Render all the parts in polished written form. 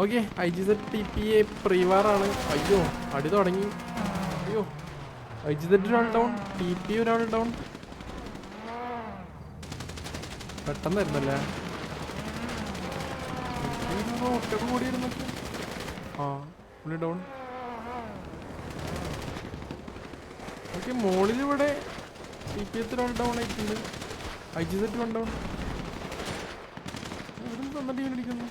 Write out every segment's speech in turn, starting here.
Okay IGZ TPA പ്രീവാറാണ്. അയ്യോ അടി തുടങ്ങി. അയ്യോ IGZ ഒരാൾ ഡൗൺ, TPA ഒരാൾ ഡൗൺ. പെട്ടെന്നായിരുന്നല്ലേ ഒറ്റക്ക് കൂടിയിരുന്നു. ആ പുള്ളി ഡൗൺ. ഓക്കെ മോളിലിവിടെ TPA ഒരാൾ ഡൗൺ ആയിട്ടുണ്ട്. IGZ 1 down. ഇവിടെ സ്വന്തം ടീമിനടിക്കുന്നു.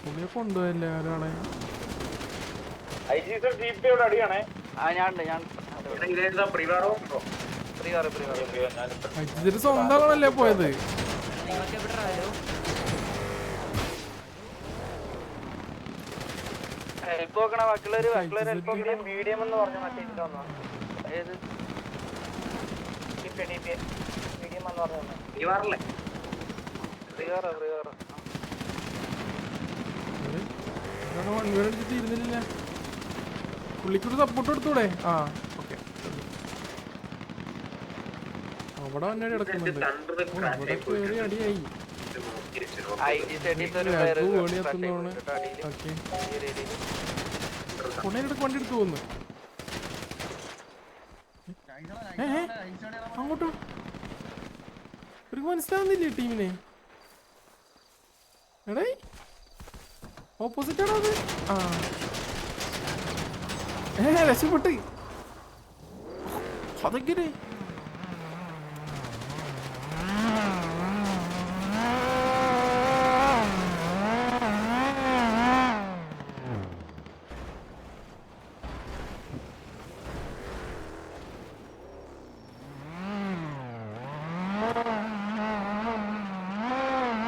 പുള്ളിയെ കൊണ്ടുപോയല്ലേ ഒരാളെ. IGZ സ്വന്തം ആളല്ലേ പോയത്. മീഡിയം എന്ന് പറഞ്ഞു മറ്റേ ഏത് മീഡിയം എന്ന് പറഞ്ഞു തീരുന്നില്ല. പുള്ളിക്കൊരു സപ്പോർട്ട് എടുത്തൂടെ? ആ ഓക്കെ അവിടെ വന്നെ കിടക്കുന്നുണ്ട്. ഇവിടെ കയറി അടിയായി. പുള്ളിയെടുക്ക് വണ്ടി എടുത്തു പോകുന്നു. അങ്ങോട്ടോ ഒരു മനസ്സിലാവുന്നില്ലേ ടീമിനെ? എടേ ഓപ്പോസിറ്റ് ആണോ അത്? ആ രക്ഷപ്പെട്ട്. അതെങ്ങനെ?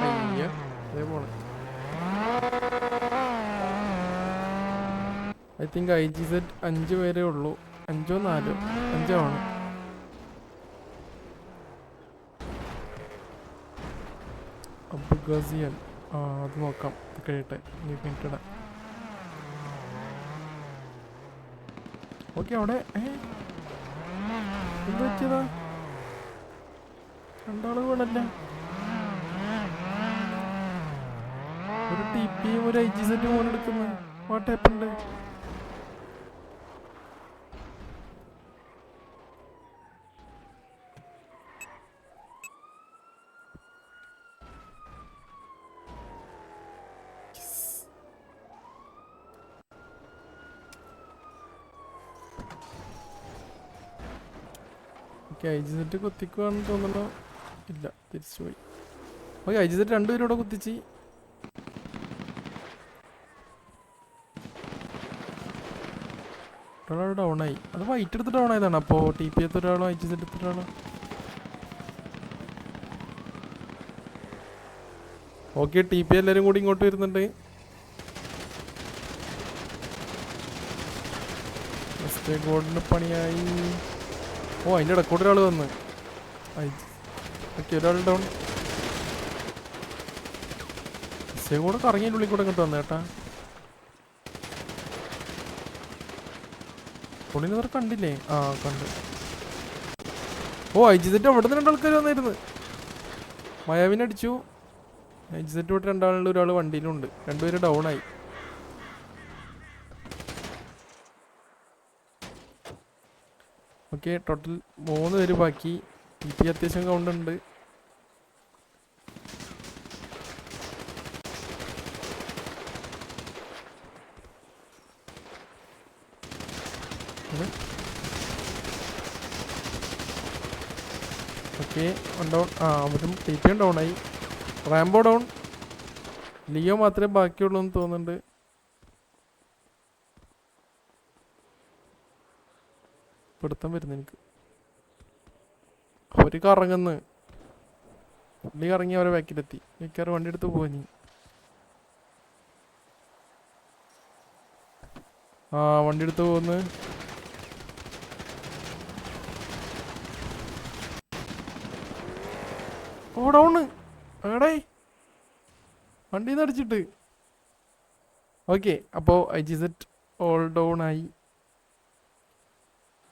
അയ്യോ അതേ പോണെ. ഐ തിങ്ക് IGZ 5 പേരേ ഉള്ളൂ. 5 4 5 ആണ്. അബുഗാസിയൻ ആ അത് നോക്കാം കഴിയട്ടെ. കഴിഞ്ഞിട്ടിടാം. ഓക്കെ അവിടെ എന്ത് പറ്റിയതാ? രണ്ടാള് വേണല്ല. ഒരു TPയും ഒരു IGZ മോനെടുക്കുന്നു. What happened? IGZ കുത്തിക്കുവാന്ന് തോന്നണോ? ഇല്ല തിരിച്ചുപോയി. ഓക്കെ IGZ 2 പേരോടെ കുത്തിച്ച്. ഒരാൾ ഡൗൺ ആയി. അത് വൈറ്റ് എടുത്ത് ഡൗൺ ആയതാണ്. അപ്പോൾ TP എടുത്ത ഒരാളോ IGZ എടുത്ത ഒരാളോ? ഓക്കെ TP എല്ലാവരും കൂടി ഇങ്ങോട്ട് വരുന്നുണ്ട്. ഗോൾഡിന് പണിയായി. ഓ അതിൻ്റെ ഇടക്കൂടെ ഒരാൾ വന്ന്. ഓക്കെ ഒരാൾ ഡൗൺ. കൂടെ കറങ്ങിയതിൻ്റെ ഉള്ളിൽ കൂടെ ഇങ്ങോട്ട് വന്നു കേട്ടാ. പുള്ളിനെ വേറെ കണ്ടില്ലേ? ആ കണ്ട്. ഓ IGZ അവിടെ നിന്ന് 2 ആൾക്കാർ വന്നിരുന്നു. മയാവിനെ അടിച്ചു. IGZ ഇവിടെ 2 ആളുണ്ട്. ഒരാൾ വണ്ടിയിലുണ്ട്. 2 പേര് ഡൗൺ ആയി. ഓക്കെ ടോട്ടൽ 3 പേര് ബാക്കി. TP അത്യാവശ്യം കൗണ്ട് ഉണ്ട്. Okay down. ആ അവരും TP ഡൗൺ ആയി. Rambo down. ലിയോ മാത്രമേ ബാക്കിയുള്ളൂ എന്ന് തോന്നുന്നുണ്ട്. പിടുത്തം വരുന്നു എനിക്ക്. അവര് കറങ്ങുന്നു. പുള്ളി കറങ്ങി അവരെ ബാക്കിലെത്തി. മിക്കവാറും വണ്ടി എടുത്ത് പോവാ. ആ വണ്ടി എടുത്ത് പോന്ന്. ഓ ഡൗണ് എടേ വണ്ടിന്ന് അടിച്ചിട്ട്. ഓക്കെ അപ്പോൾ IGZ ഓൾ ഡൗൺ ആയി.